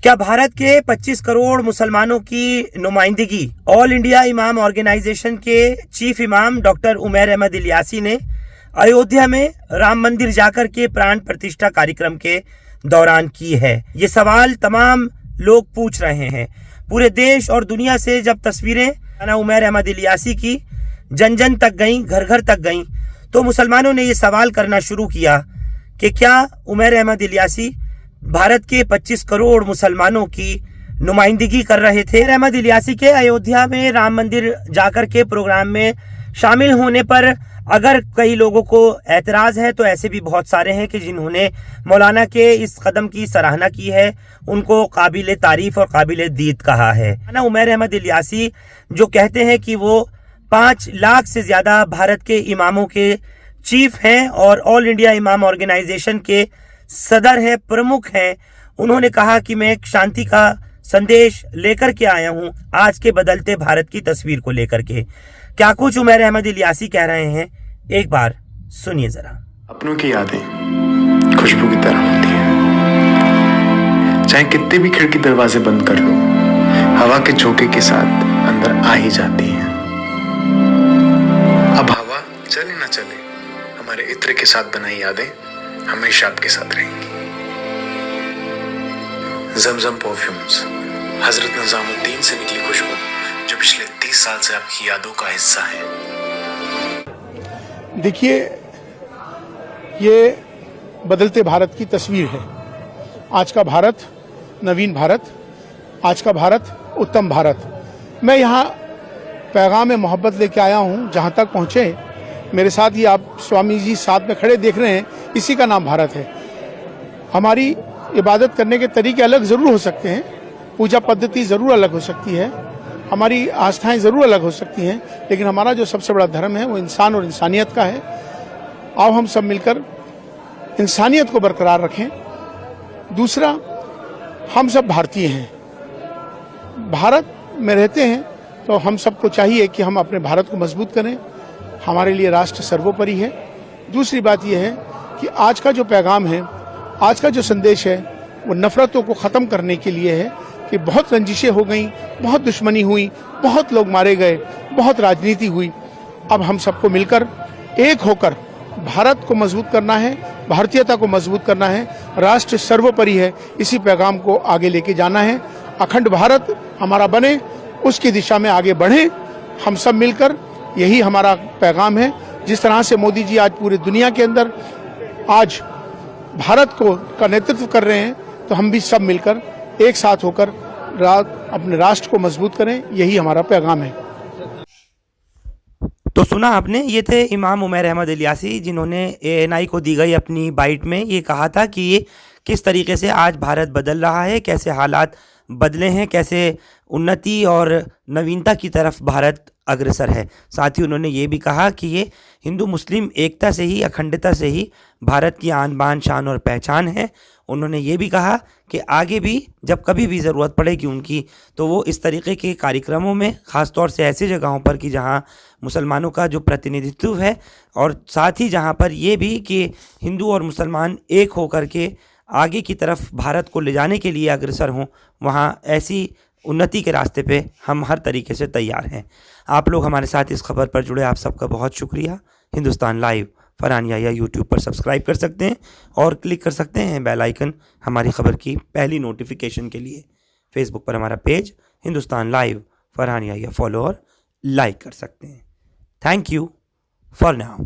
क्या भारत के 25 करोड़ मुसलमानों की नुमाइंदगी ऑल इंडिया इमाम ऑर्गेनाइजेशन के चीफ इमाम डॉक्टर उमैर अहमद इलियासी ने अयोध्या में राम मंदिर जाकर के प्राण प्रतिष्ठा कार्यक्रम के दौरान की है? ये सवाल तमाम लोग पूछ रहे हैं। पूरे देश और दुनिया से जब तस्वीरें उमैर अहमद इलियासी की जन जन तक गईं, घर घर तक गईं, तो मुसलमानों ने ये सवाल करना शुरू किया कि क्या उमैर अहमद इलियासी भारत के 25 करोड़ मुसलमानों की नुमाइंदगी कर रहे थे? अहमद इलियासी के अयोध्या में राम मंदिर जाकर के प्रोग्राम में शामिल होने पर अगर कई लोगों को एतराज है, तो ऐसे भी बहुत सारे हैं कि जिन्होंने मौलाना के इस कदम की सराहना की है, उनको काबिल तारीफ और काबिल दीद कहा है। उमैर अहमद इलियासी जो कहते हैं कि वो 5 लाख से ज्यादा भारत के इमामों के चीफ हैं और ऑल इंडिया इमाम ऑर्गेनाइजेशन के सदर हैं, प्रमुख हैं, उन्होंने कहा कि मैं एक शांति का संदेश लेकर के आया हूं आज के बदलते भारत की तस्वीर को लेकर के। क्या कुछ उमैर अहमद इलियासी कह रहे हैं, एक बार सुनिए जरा। अपनों की यादें खुशबू की तरह होती हैं, चाहे कितने भी खिड़की दरवाजे बंद कर लो, हवा के झोंके के साथ अंदर आ ही जाती हैं। अब हवा चले ना चले, हमारे इत्र के साथ बनाई यादें हमेशा आपके साथ रहेंगी। जमजम परफ्यूम्स, हजरत निजामुद्दीन से निकली खुशबू जो पिछले 30 साल से आपकी यादों का हिस्सा है। देखिए, ये बदलते भारत की तस्वीर है। आज का भारत नवीन भारत, आज का भारत उत्तम भारत। मैं यहाँ पैगाम में मोहब्बत लेके आया हूँ। जहाँ तक पहुँचे, मेरे साथ ही आप स्वामी जी साथ में खड़े देख रहे हैं, इसी का नाम भारत है। हमारी इबादत करने के तरीके अलग जरूर हो सकते हैं, पूजा पद्धति जरूर अलग हो सकती है, हमारी आस्थाएं जरूर अलग हो सकती हैं, लेकिन हमारा जो सबसे बड़ा धर्म है वो इंसान और इंसानियत का है। आओ हम सब मिलकर इंसानियत को बरकरार रखें। दूसरा, हम सब भारतीय हैं, भारत में रहते हैं, तो हम सबको चाहिए कि हम अपने भारत को मजबूत करें। हमारे लिए राष्ट्र सर्वोपरि है। दूसरी बात यह है कि आज का जो पैगाम है, आज का जो संदेश है, वो नफरतों को ख़त्म करने के लिए है कि बहुत रंजिशें हो गई, बहुत दुश्मनी हुई, बहुत लोग मारे गए, बहुत राजनीति हुई। अब हम सबको मिलकर एक होकर भारत को मजबूत करना है, भारतीयता को मजबूत करना है। राष्ट्र सर्वोपरि है, इसी पैगाम को आगे लेके जाना है। अखंड भारत हमारा बने, उसकी दिशा में आगे बढ़ें हम सब मिलकर, यही हमारा पैगाम है। जिस तरह से मोदी जी आज पूरी दुनिया के अंदर आज भारत का नेतृत्व कर रहे हैं, तो हम भी सब मिलकर एक साथ होकर अपने राष्ट्र को मजबूत करें, यही हमारा पैगाम है। तो सुना आपने, ये थे इमाम उमैर अहमद इलियासी, जिन्होंने ANI को दी गई अपनी बाइट में ये कहा था कि ये किस तरीके से आज भारत बदल रहा है, कैसे हालात बदले हैं, कैसे उन्नति और नवीनता की तरफ भारत अग्रसर है। साथ ही उन्होंने ये भी कहा कि ये हिंदू मुस्लिम एकता से ही, अखंडता से ही भारत की आन बान शान और पहचान है। उन्होंने ये भी कहा कि आगे भी जब कभी भी ज़रूरत पड़ेगी उनकी, तो वो इस तरीके के कार्यक्रमों में, ख़ास तौर से ऐसी जगहों पर कि जहाँ मुसलमानों का जो प्रतिनिधित्व है, और साथ ही जहाँ पर ये भी कि हिंदू और मुसलमान एक होकर के आगे की तरफ भारत को ले जाने के लिए अग्रसर हों, वहाँ ऐसी उन्नति के रास्ते पे हम हर तरीके से तैयार हैं। आप लोग हमारे साथ इस खबर पर जुड़े, आप सबका बहुत शुक्रिया। हिंदुस्तान लाइव फरहानिया या यूट्यूब पर सब्सक्राइब कर सकते हैं और क्लिक कर सकते हैं बेल आइकन हमारी खबर की पहली नोटिफिकेशन के लिए। फेसबुक पर हमारा पेज हिंदुस्तान लाइव फरहानिया या फॉलो और लाइक कर सकते हैं। Thank you for now.